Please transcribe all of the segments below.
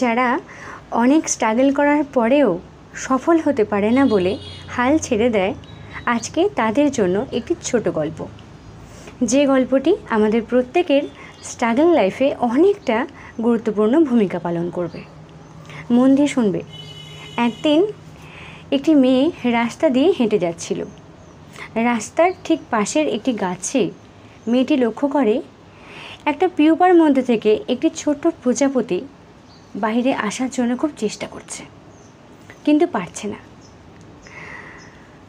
যারা অনেক স্ট্রাগল করার পরেও সফল হতে পারে না বলে হাল ছেড়ে দেয়, আজকে তাদের জন্য একটি ছোট গল্প, যে গল্পটি আমাদের প্রত্যেকের স্ট্রাগল লাইফে অনেকটা গুরুত্বপূর্ণ ভূমিকা পালন করবে। মন দিয়ে শুনবে। একদিন একটি মেয়ে রাস্তা দিয়ে হেঁটে যাচ্ছিল। রাস্তার ঠিক পাশের একটি গাছে মেয়েটি লক্ষ্য করে একটা পিউপার মধ্যে থেকে একটি ছোট্ট প্রজাপতি বাইরে আসার জন্য খুব চেষ্টা করছে, কিন্তু পারছে না।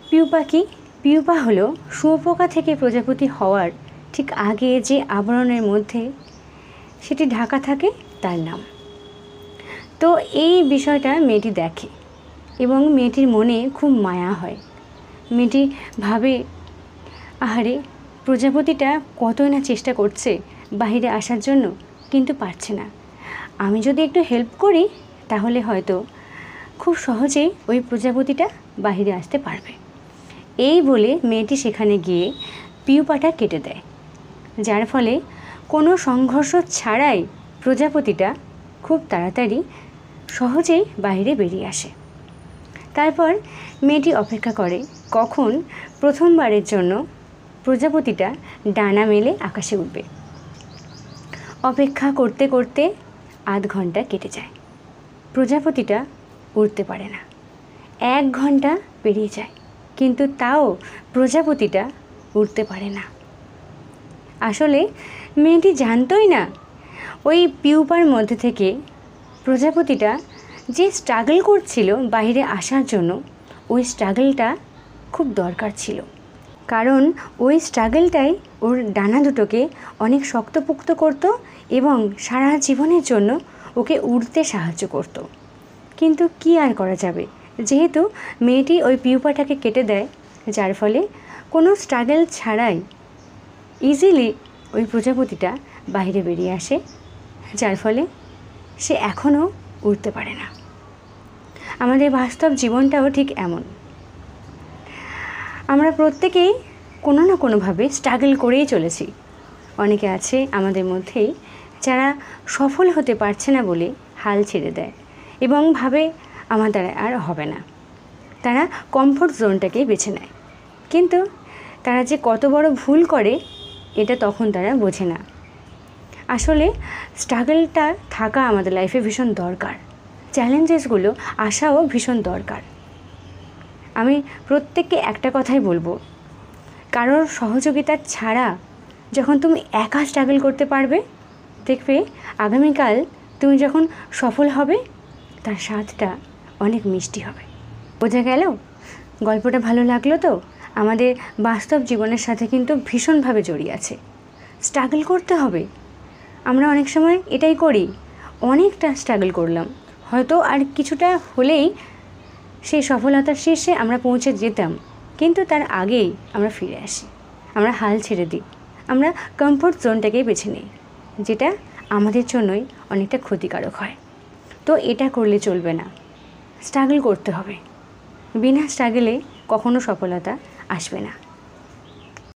পিউপা কি? পিউপা হলো শুঁয়োপোকা থেকে প্রজাপতি হওয়ার ঠিক আগে যে আবরণের মধ্যে সেটি ঢাকা থাকে তার নাম। তো এই বিষয়টা মেয়েটি দেখে এবং মেয়েটির মনে খুব মায়া হয়। মেয়েটি ভাবে, আহারে, প্রজাপতিটা কতই না চেষ্টা করছে বাইরে আসার জন্য, কিন্তু পারছে না। আমি যদি একটু হেল্প করি তাহলে হয়তো খুব সহজেই ওই প্রজাপতিটা বাইরে আসতে পারবে। এই বলে মেয়েটি সেখানে গিয়ে পিউপাটা কেটে দেয়, যার ফলে কোনো সংঘর্ষ ছাড়াই প্রজাপতিটা খুব তাড়াতাড়ি সহজেই বাইরে বেরিয়ে আসে। তারপর মেয়েটি অপেক্ষা করে কখন প্রথমবারের জন্য প্রজাপতিটা ডানা মেলে আকাশে উঠবে। অপেক্ষা করতে করতে আধ ঘন্টা কেটে যায়, প্রজাপতিটা উড়তে পারে না। 1 ঘন্টা পেরিয়ে যায়, কিন্তু তাও প্রজাপতিটা উড়তে পারে না। আসলে মেয়েটি জানতই না ওই পিউপার মধ্যে থেকে প্রজাপতিটা যে স্ট্রাগল করছিল বাইরে আসার জন্য, ওই স্ট্রাগলটা খুব দরকার ছিল, কারণ ওই স্ট্রাগলটাই ওর ডানা দুটোকে অনেক শক্তপোক্ত করত এবং সারা জীবনের জন্য ওকে উড়তে সাহায্য করত। কিন্তু কি আর করা যাবে, যেহেতু মেয়েটি ওই পিউপাটাকে কেটে দেয়, যার ফলে কোনো স্ট্রাগল ছাড়াই ইজিলি ওই প্রজাপতিটা বাইরে বেরিয়ে আসে, যার ফলে সে এখনও উড়তে পারে না। আমাদের বাস্তব জীবনটাও ঠিক এমন। আমরা প্রত্যেকেই কোনো না কোনোভাবে স্ট্রাগল করেই চলেছি। অনেকে আছে আমাদের মধ্যেই যারা সফল হতে পারছে না বলে হাল ছেড়ে দেয় এবং ভাবে আমার দ্বারা আর হবে না। তারা কমফোর্ট জোনটাকেই বেছে নেয়, কিন্তু তারা যে কত বড় ভুল করে এটা তখন তারা বোঝে না। আসলে স্ট্রাগলটা থাকা আমাদের লাইফে ভীষণ দরকার, চ্যালেঞ্জেসগুলো আসাও ভীষণ দরকার। আমি প্রত্যেককে একটা কথাই বলবো, কারোর সহযোগিতা ছাড়া যখন তুমি একা স্ট্রাগল করতে পারবে, দেখবে আগামীকাল তুমি যখন সফল হবে তার স্বাদটা অনেক মিষ্টি হবে। বোঝা গেল? গল্পটা ভালো লাগলো তো? আমাদের বাস্তব জীবনের সাথে কিন্তু ভীষণভাবে জড়িয়ে আছে। স্ট্রাগল করতে হবে। আমরা অনেক সময় এটাই করি, অনেকটা স্ট্রাগল করলাম, হয়তো আর কিছুটা হলেই সেই সফলতার শীর্ষে আমরা পৌঁছে যেতাম, কিন্তু তার আগেই আমরা ফিরে আসি, আমরা হাল ছেড়ে দিই, আমরা কমফোর্ট জোনটাকেই বেছে নিই, যেটা আমাদের জন্যই অনেকটা ক্ষতিকারক হয়। তো এটা করলে চলবে না, স্ট্রাগল করতে হবে। বিনা স্ট্রাগলে কখনো সফলতা আসবে না।